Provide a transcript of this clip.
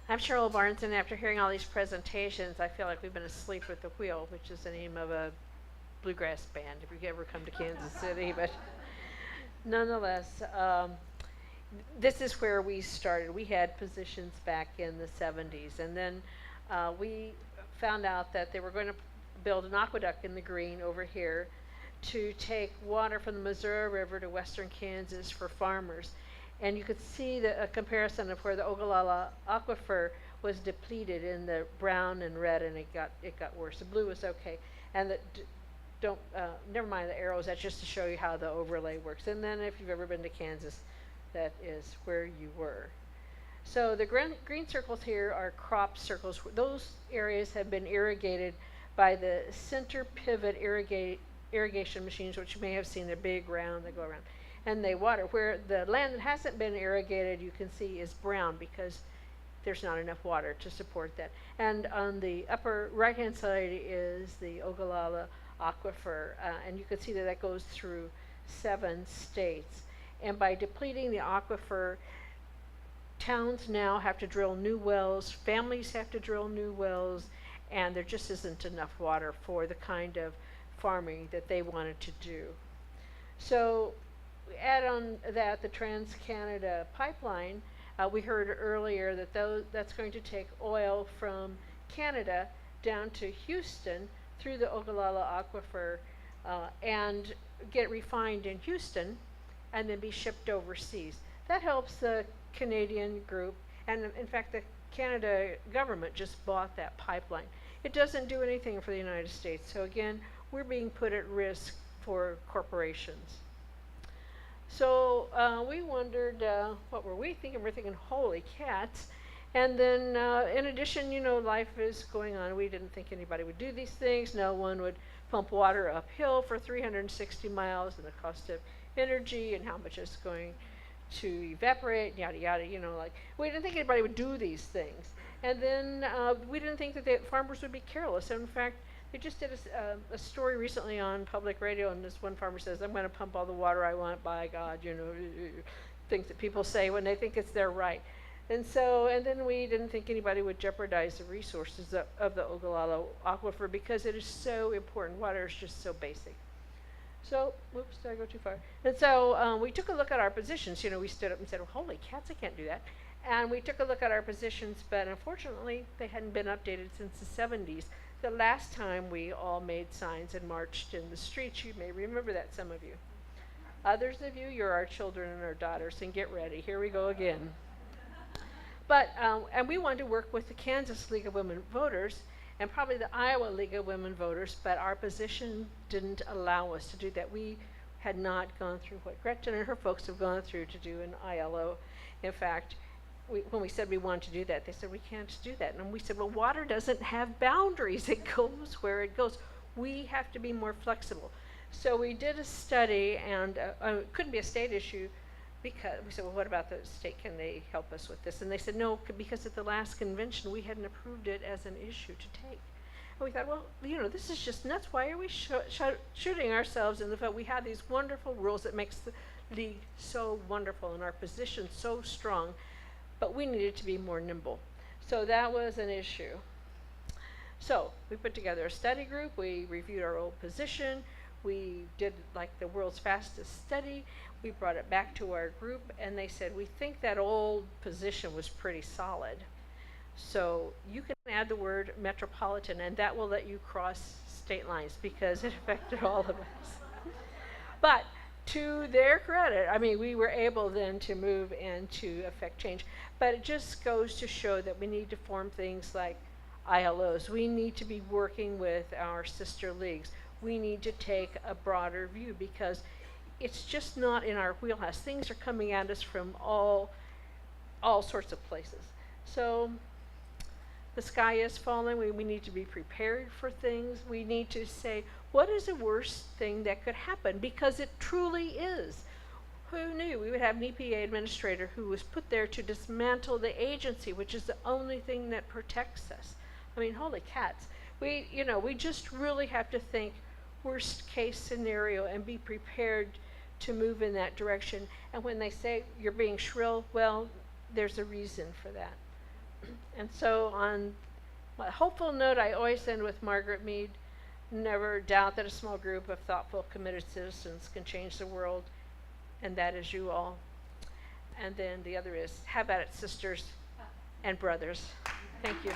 I'm Cheryl Barnes, and after hearing all these presentations, I feel like we've been asleep at the wheel, which is the name of a bluegrass band if you ever come to Kansas City. But nonetheless, this is where we started. We had positions back in the 70s, and then we found out that they were going to build an aqueduct in the green over here to take water from the Missouri River to western Kansas for farmers. And you could see a comparison of where the Ogallala Aquifer was depleted in the brown and red, and it got worse. The blue was okay, and don't never mind the arrows. That's just to show you how the overlay works. And then if you've ever been to Kansas, that is where you were. So the green circles here are crop circles. Those areas have been irrigated by the center pivot irrigation machines, which you may have seen. They're big, round, they go around. And they water. Where the land that hasn't been irrigated, you can see, is brown because there's not enough water to support that. And on the upper right-hand side is the Ogallala Aquifer, and you can see that goes through 7 states. And by depleting the aquifer, towns now have to drill new wells, families have to drill new wells, and there just isn't enough water for the kind of farming that they wanted to do. So add on that the Trans-Canada pipeline. We heard earlier that that's going to take oil from Canada down to Houston through the Ogallala Aquifer and get refined in Houston and then be shipped overseas. That helps the Canadian group, and in fact the Canada government just bought that pipeline. It doesn't do anything for the United States, so again, we're being put at risk for corporations. So we wondered, what were we thinking? We're thinking, holy cats. And then in addition, life is going on. We didn't think anybody would do these things. No one would pump water uphill for 360 miles, and the cost of energy and how much it's going to evaporate, yada yada, we didn't think anybody would do these things. And then we didn't think that the farmers would be careless. And in fact, they just did a story recently on public radio, and this one farmer says, I'm going to pump all the water I want, by God, things that people say when they think it's their right. And then we didn't think anybody would jeopardize the resources of the Ogallala Aquifer because it is so important. Water is just so basic. So, whoops, did I go too far? And so we took a look at our positions. We stood up and said, well, holy cats, I can't do that. And we took a look at our positions, but unfortunately, they hadn't been updated since the 70s. The last time we all made signs and marched in the streets, you may remember that, some of you. Others of you, you're our children and our daughters, and get ready. Here we go again. But, and we wanted to work with the Kansas League of Women Voters and probably the Iowa League of Women Voters, but our position didn't allow us to do that. We had not gone through what Gretchen and her folks have gone through to do an ILO. In fact, when we said we wanted to do that, they said, we can't do that. And we said, well, water doesn't have boundaries. It goes where it goes. We have to be more flexible. So we did a study, and it couldn't be a state issue, because we said, well, what about the state? Can they help us with this? And they said, no, because at the last convention, we hadn't approved it as an issue to take. And we thought, well, this is just nuts. Why are we shooting ourselves in the foot? We have these wonderful rules that makes the league so wonderful and our position so strong, but we needed to be more nimble. So that was an issue. So we put together a study group. We reviewed our old position. We did like the world's fastest study. We brought it back to our group, and they said, we think that old position was pretty solid. So you can add the word metropolitan, and that will let you cross state lines because it affected all of us. But to their credit, we were able then to move and to affect change. But it just goes to show that we need to form things like ILOs. We need to be working with our sister leagues. We need to take a broader view because it's just not in our wheelhouse. Things are coming at us from all sorts of places. So the sky is falling. We need to be prepared for things. We need to say, what is the worst thing that could happen? Because it truly is. Who knew we would have an EPA administrator who was put there to dismantle the agency, which is the only thing that protects us? Holy cats. We just really have to think worst case scenario and be prepared to move in that direction. And when they say you're being shrill, well, there's a reason for that. And so on a hopeful note, I always end with Margaret Mead. Never doubt that a small group of thoughtful, committed citizens can change the world, and that is you all. And then the other is, how about it, sisters and brothers? Thank you.